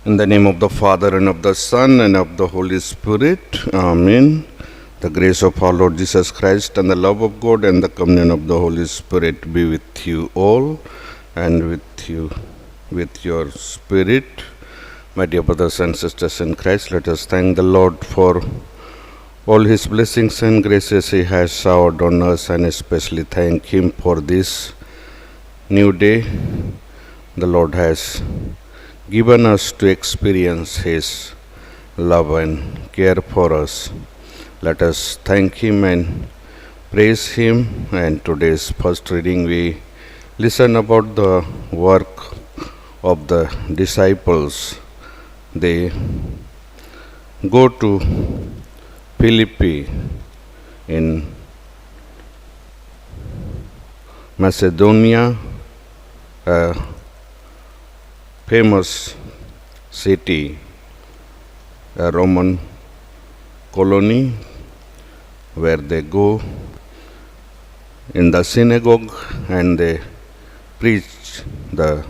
In the name of the Father, and of the Son, and of the Holy Spirit. Amen. The grace of our Lord Jesus Christ, and the love of God, and the communion of the Holy Spirit be with you all, and with your spirit. My dear brothers and sisters in Christ, let us thank the Lord for all His blessings and graces He has showered on us, and especially thank Him for this new day the Lord has given us to experience His love and care for us. Let us thank Him and praise Him. And today's first reading we listen about the work of the disciples. They go to Philippi in Macedonia, a famous city, a Roman colony, where they go in the synagogue and they preach the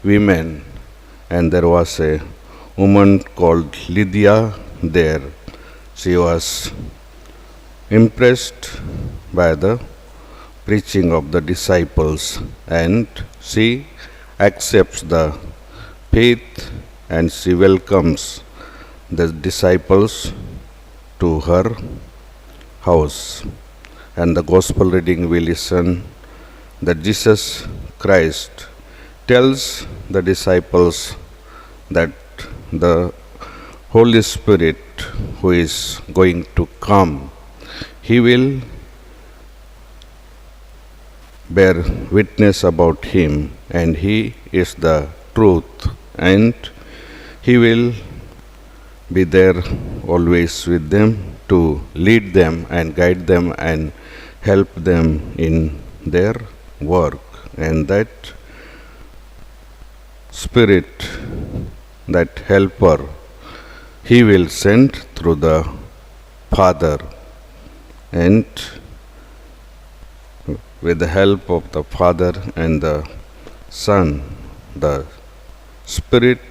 women. And there was a woman called Lydia there. She was impressed by the preaching of the disciples, and she accepts the faith and she welcomes the disciples to her house. And the gospel reading we listen that Jesus Christ tells the disciples that the Holy Spirit who is going to come, He will bear witness about Him, and He is the truth, and He will be there always with them to lead them and guide them and help them in their work. And that Spirit, that helper, He will send through the Father, and with the help of the Father and the Son, the Spirit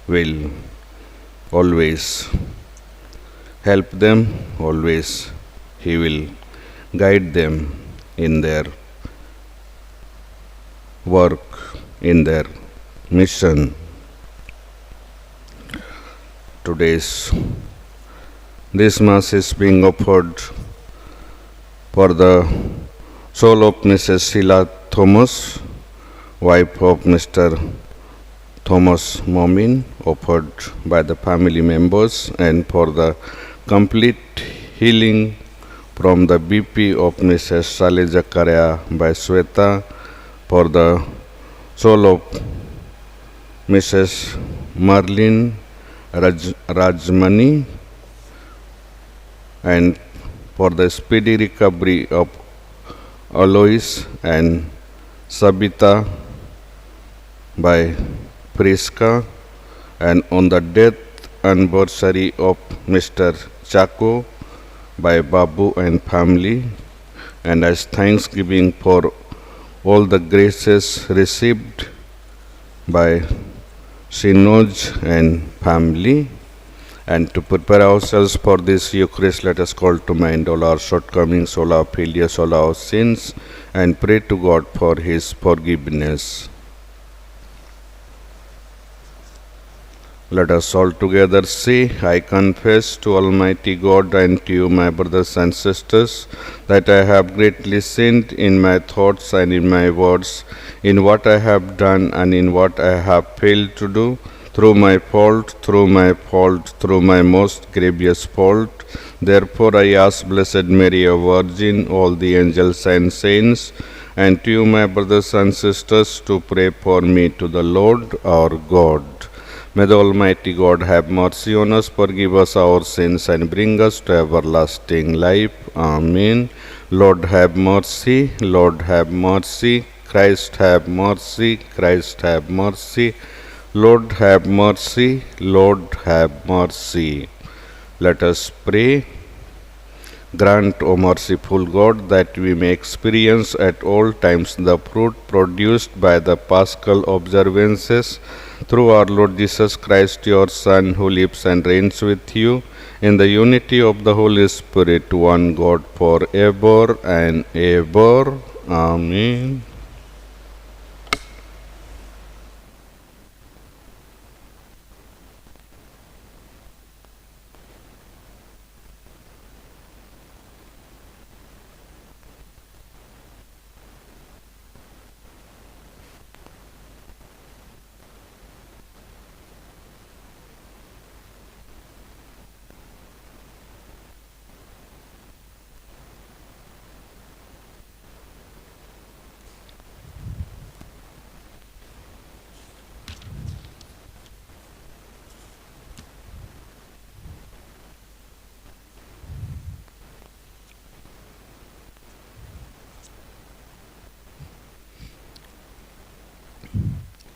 will always help them, always He will guide them in their work, in their mission. This Mass is being offered for the soul of Mrs. Sheila Thomas, wife of Mr. Thomas Momin, offered by the family members, and for the complete healing from the BP of Mrs. Saleh Zakaria by Sweta, for the soul of Mrs. Marlene Rajmani, and for the speedy recovery of Alois and Sabita by Priska, and on the death anniversary of Mr. Chaco by Babu and family, and as thanksgiving for all the graces received by Sinoj and family. And to prepare ourselves for this Eucharist, let us call to mind all our shortcomings, all our failures, all our sins, and pray to God for His forgiveness. Let us all together say, I confess to Almighty God and to you, my brothers and sisters, that I have greatly sinned in my thoughts and in my words, in what I have done and in what I have failed to do, through my most grievous fault. Therefore I ask Blessed Mary, a Virgin, all the angels and saints, and to you, my brothers and sisters, to pray for me to the Lord our God. May the Almighty God have mercy on us, forgive us our sins, and bring us to everlasting life. Amen. Lord have mercy, Lord have mercy, Christ have mercy, Christ have mercy, Lord have mercy, Lord have mercy. Let us pray. Grant, O merciful God, that we may experience at all times the fruit produced by the Paschal observances through our Lord Jesus Christ, your Son, who lives and reigns with you in the unity of the Holy Spirit, one God, forever and ever. Amen.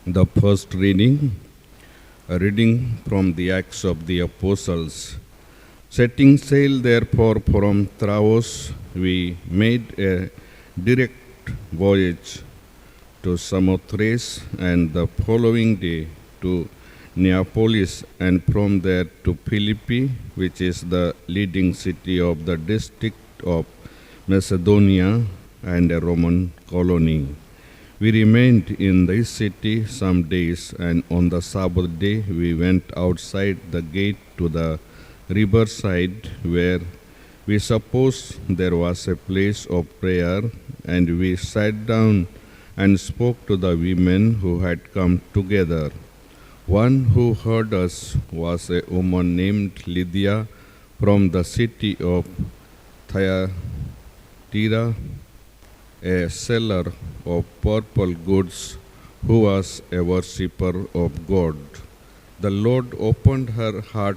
The first reading, a reading from the Acts of the Apostles. Setting sail therefore from Troas, we made a direct voyage to Samothrace, and the following day to Neapolis, and from there to Philippi, which is the leading city of the district of Macedonia and a Roman colony. We remained in this city some days, and on the Sabbath day we went outside the gate to the riverside, where we supposed there was a place of prayer, and we sat down and spoke to the women who had come together. One who heard us was a woman named Lydia from the city of Thyatira, a seller of purple goods, who was a worshipper of God. The Lord opened her heart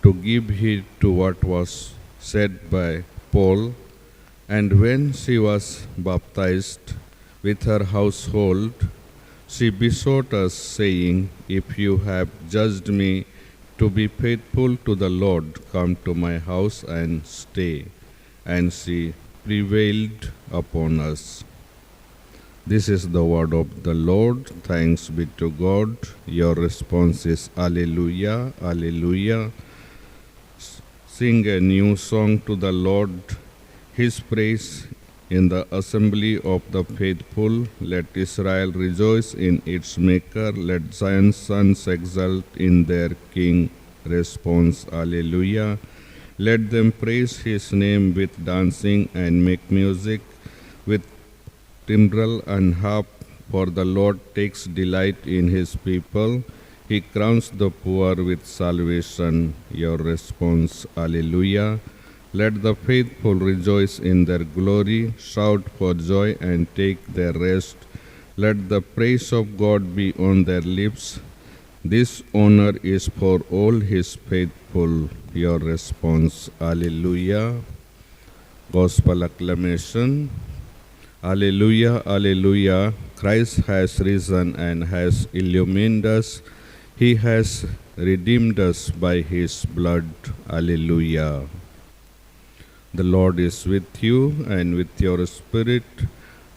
to give heed to what was said by Paul, and when she was baptized with her household, she besought us, saying, "If you have judged me to be faithful to the Lord, come to my house and stay." And she prevailed upon us. This is the word of the Lord. Thanks be to God. Your response is Alleluia, Alleluia. Sing a new song to the Lord, His praise in the assembly of the faithful. Let Israel rejoice in its Maker. Let Zion's sons exult in their King. Response, Alleluia. Let them praise His name with dancing and make music with timbrel and harp, for the Lord takes delight in His people. He crowns the poor with salvation. Your response, Alleluia. Let the faithful rejoice in their glory, shout for joy and take their rest. Let the praise of God be on their lips. This honor is for all His faithful. Your response, Alleluia. Gospel acclamation. Alleluia, Alleluia. Christ has risen and has illumined us. He has redeemed us by His blood. Alleluia. The Lord is with you and with your spirit.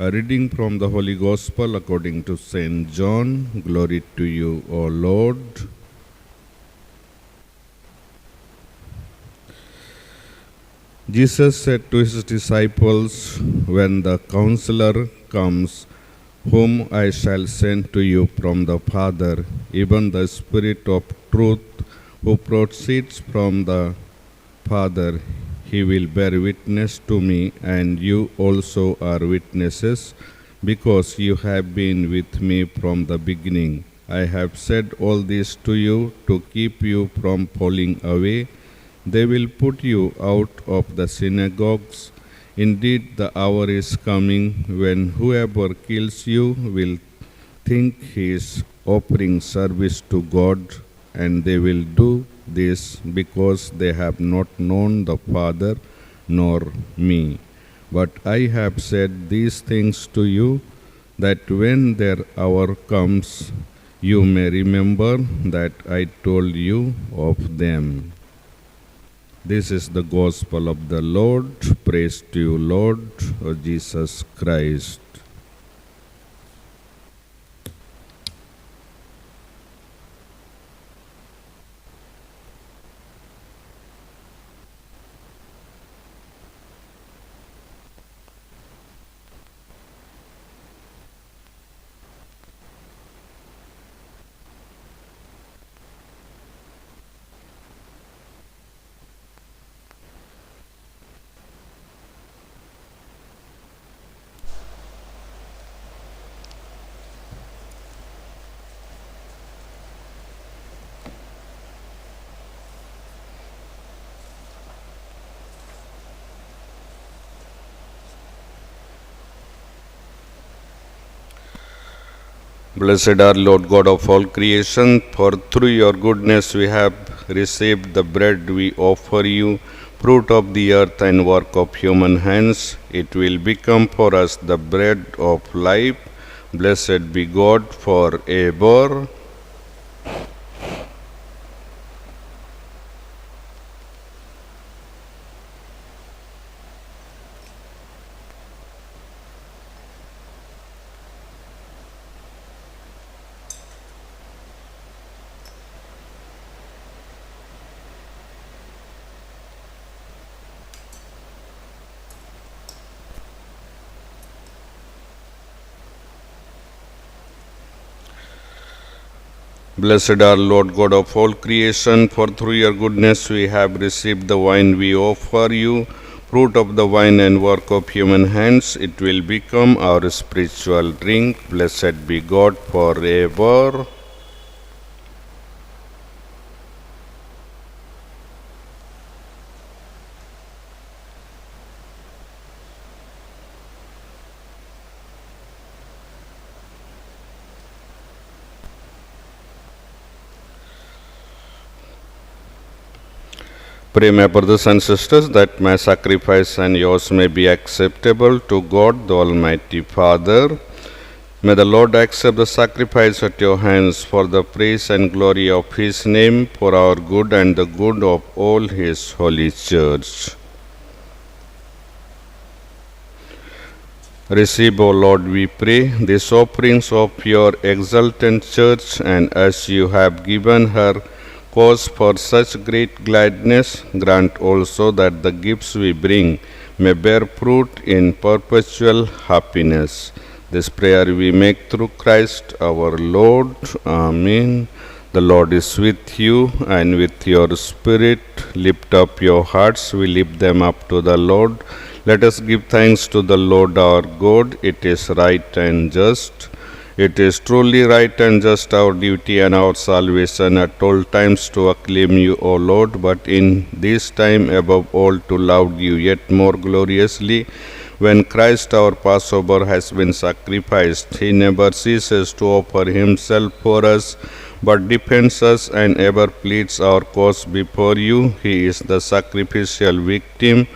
A reading from the Holy Gospel according to St. John. Glory to you, O Lord. Jesus said to His disciples, "When the Counselor comes, whom I shall send to you from the Father, even the Spirit of truth, who proceeds from the Father, He will bear witness to me, and you also are witnesses, because you have been with me from the beginning. I have said all this to you to keep you from falling away. They will put you out of the synagogues. Indeed, the hour is coming when whoever kills you will think he is offering service to God, and they will do this because they have not known the Father nor me. But I have said these things to you, that when their hour comes, you may remember that I told you of them." This is the gospel of the Lord. Praise to you, Lord, O Jesus Christ. Blessed are Lord God of all creation, for through your goodness we have received the bread we offer you, fruit of the earth and work of human hands. It will become for us the bread of life. Blessed be God forever. Blessed are Lord God of all creation, for through your goodness we have received the wine we offer you, fruit of the vine and work of human hands. It will become our spiritual drink. Blessed be God forever. Pray, my brothers and sisters, that my sacrifice and yours may be acceptable to God, the Almighty Father. May the Lord accept the sacrifice at your hands for the praise and glory of His name, for our good and the good of all His holy church. Receive, O Lord, we pray, these offerings of your exultant church, and as you have given her cause for such great gladness, grant also that the gifts we bring may bear fruit in perpetual happiness. This prayer we make through Christ our Lord. Amen. The Lord is with you and with your spirit. Lift up your hearts. We lift them up to the Lord. Let us give thanks to the Lord our God. It is right and just. It is truly right and just, our duty and our salvation at all times to acclaim you, O Lord, but in this time above all to love you yet more gloriously. When Christ our Passover has been sacrificed, He never ceases to offer Himself for us, but defends us and ever pleads our cause before you. He is the sacrificial victim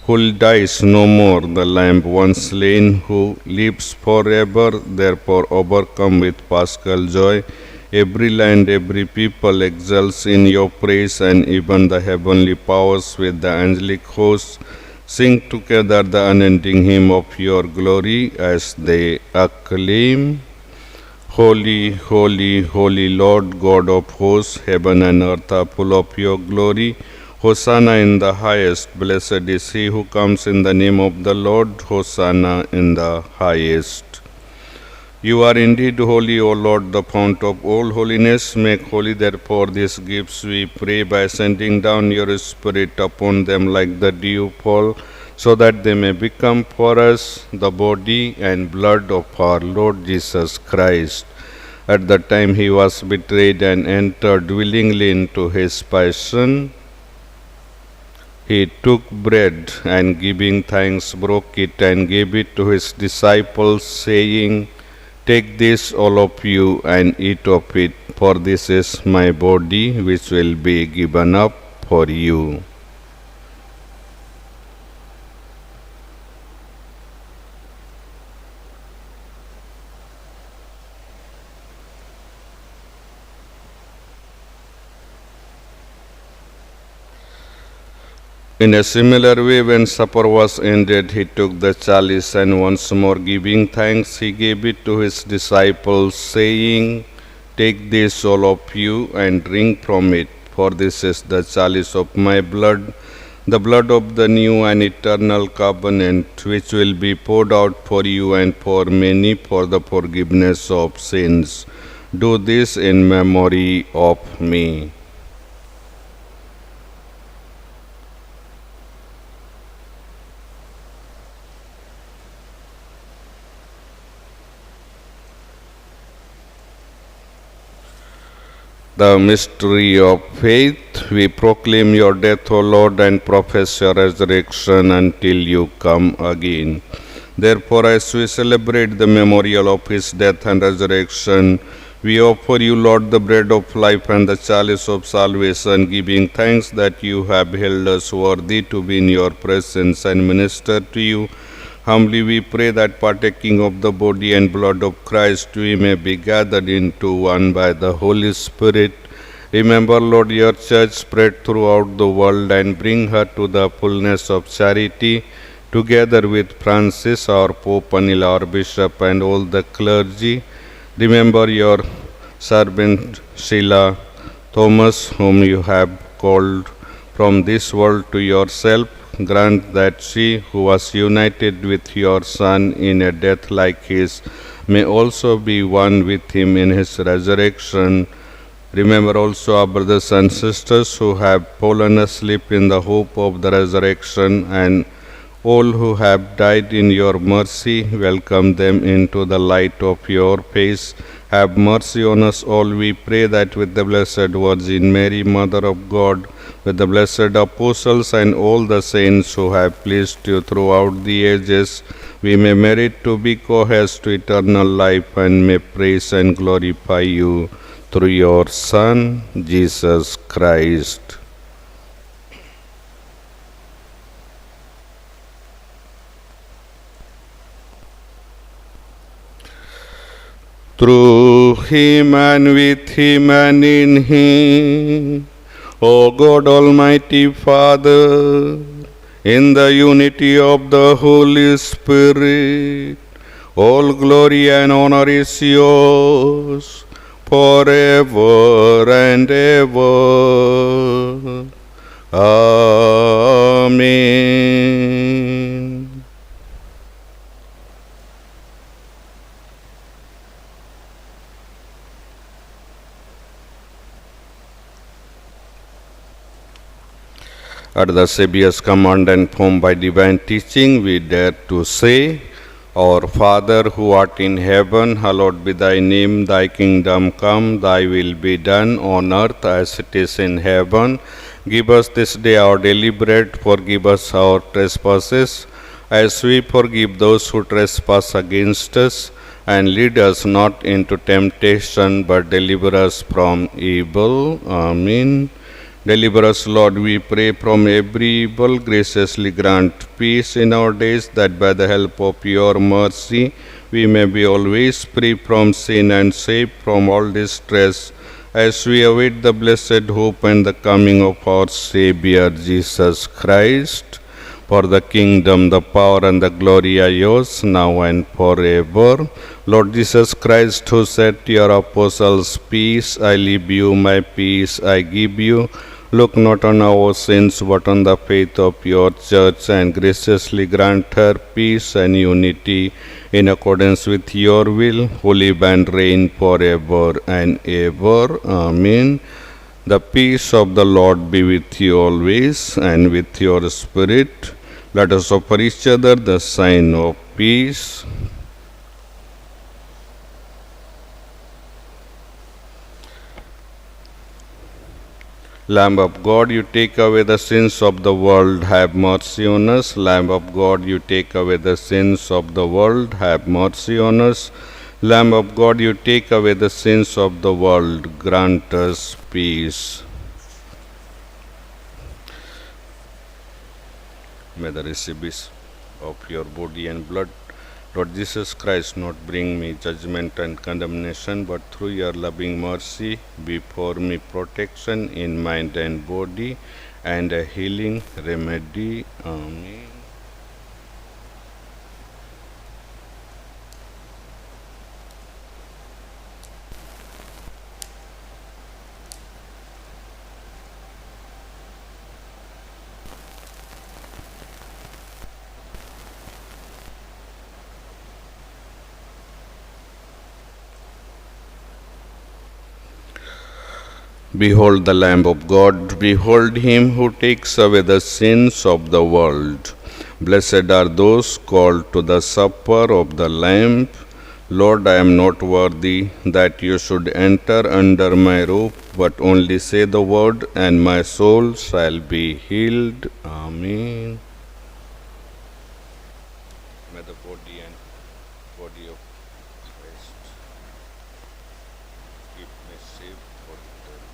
who dies no more, the Lamb once slain, who lives forever, therefore overcome with paschal joy. Every land, every people exults in your praise, and even the heavenly powers with the angelic hosts sing together the unending hymn of your glory as they acclaim. Holy, holy, holy Lord God of hosts, heaven and earth are full of your glory. Hosanna in the highest. Blessed is he who comes in the name of the Lord. Hosanna in the highest. You are indeed holy, O Lord, the fount of all holiness. Make holy, therefore, these gifts, we pray, by sending down your Spirit upon them like the dew fall, so that they may become for us the body and blood of our Lord Jesus Christ. At the time he was betrayed and entered willingly into his passion, he took bread and, giving thanks, broke it and gave it to his disciples, saying, "Take this, all of you, and eat of it, for this is my body, which will be given up for you." In a similar way, when supper was ended, he took the chalice, and once more giving thanks, he gave it to his disciples, saying, "Take this, all of you, and drink from it, for this is the chalice of my blood, the blood of the new and eternal covenant, which will be poured out for you and for many for the forgiveness of sins. Do this in memory of me." The mystery of faith, we proclaim your death, O Lord, and profess your resurrection until you come again. Therefore, as we celebrate the memorial of his death and resurrection, we offer you, Lord, the bread of life and the chalice of salvation, giving thanks that you have held us worthy to be in your presence and minister to you. Humbly we pray that partaking of the body and blood of Christ, we may be gathered into one by the Holy Spirit. Remember, Lord, your church spread throughout the world and bring her to the fullness of charity, together with Francis, our Pope, Anil, our Bishop, and all the clergy. Remember your servant Sheila Thomas, whom you have called from this world to yourself. Grant that she, who was united with your Son in a death like his, may also be one with him in his resurrection. Remember also our brothers and sisters who have fallen asleep in the hope of the resurrection, and all who have died in your mercy. Welcome them into the light of your face. Have mercy on us all, we pray, that with the Blessed Virgin Mary, Mother of God, with the blessed apostles and all the saints who have pleased you throughout the ages, we may merit to be co-heirs to eternal life and may praise and glorify you through your Son, Jesus Christ. Through him and with him and in him, O God Almighty Father, in the unity of the Holy Spirit, all glory and honor is yours forever and ever. Amen. At the Saviour's command and formed by divine teaching, we dare to say, Our Father who art in heaven, hallowed be thy name, thy kingdom come, thy will be done on earth as it is in heaven. Give us this day our daily bread, forgive us our trespasses, as we forgive those who trespass against us, and lead us not into temptation, but deliver us from evil. Amen. Deliver us, Lord, we pray, from every evil. Graciously grant peace in our days, that by the help of your mercy we may be always free from sin and safe from all distress, as we await the blessed hope and the coming of our Savior Jesus Christ. For the kingdom, the power, and the glory are yours, now and forever. Lord Jesus Christ, who said to your apostles, Peace I leave you, my peace I give you, look not on our sins, but on the faith of your church, and graciously grant her peace and unity in accordance with your will, who live and reign forever and ever. Amen. The peace of the Lord be with you always, and with your spirit. Let us offer each other the sign of peace. Lamb of God, you take away the sins of the world, have mercy on us. Lamb of God, you take away the sins of the world, have mercy on us. Lamb of God, you take away the sins of the world, grant us peace. May the recipients of your body and blood Lord Jesus Christ, not bring me judgment and condemnation, but through your loving mercy, be for me protection in mind and body, and a healing remedy. Amen. Behold the Lamb of God, behold him who takes away the sins of the world. Blessed are those called to the supper of the Lamb. Lord, I am not worthy that you should enter under my roof, but only say the word, and my soul shall be healed. Amen. May the body of Christ keep me safe for eternity.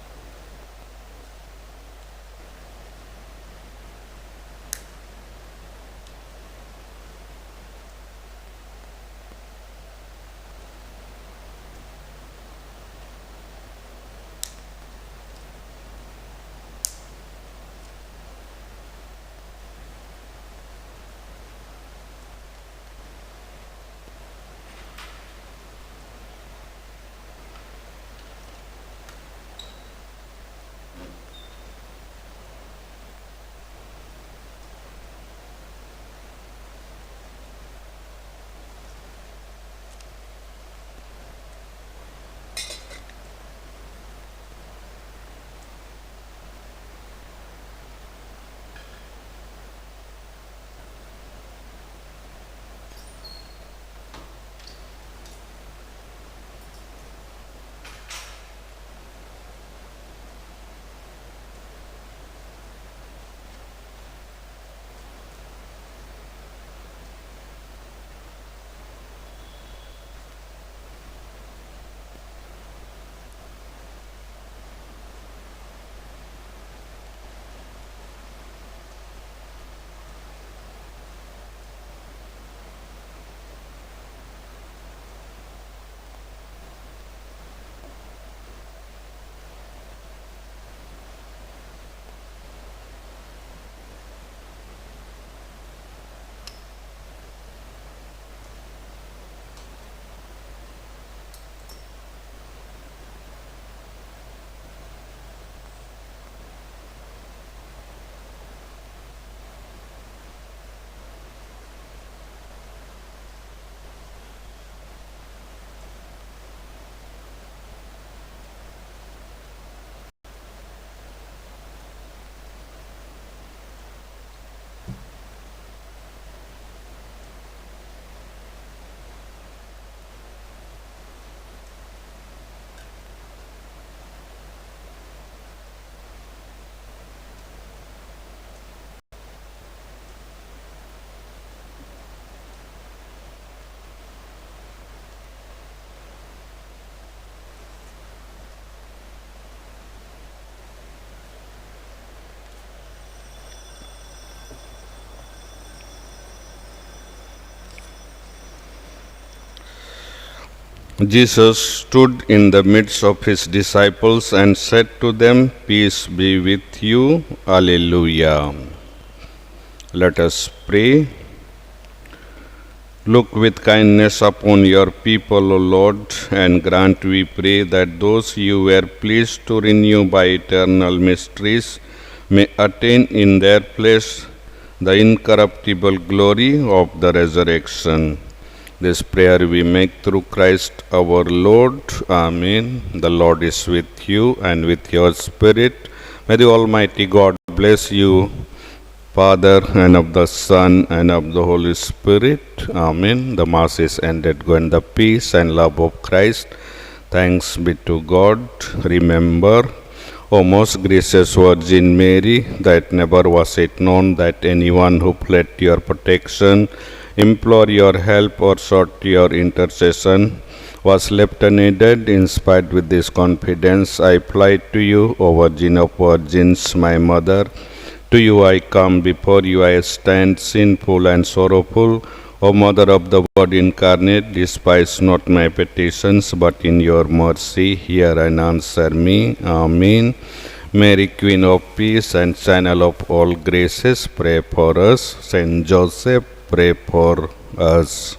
Jesus stood in the midst of his disciples and said to them, Peace be with you. Alleluia. Let us pray. Look with kindness upon your people, O Lord, and grant, we pray, that those you were pleased to renew by eternal mysteries may attain in their place the incorruptible glory of the resurrection. This prayer we make through Christ our Lord. Amen. The Lord is with you and with your spirit. May the Almighty God bless you, Father, and of the Son, and of the Holy Spirit. Amen. The Mass is ended. Go in the peace and love of Christ. Thanks be to God. Remember, O most gracious Virgin Mary, that never was it known that anyone who fled your protection, implored your help, or sought your intercession was left unaided. Inspired with this confidence, I fly to you, O Virgin of Virgins, my Mother. To you I come, before you I stand, sinful and sorrowful. O Mother of the Word incarnate, despise not my petitions, but in your mercy hear and answer me. Amen. Mary, Queen of Peace and Channel of all graces, pray for us. Saint Joseph, pray for us.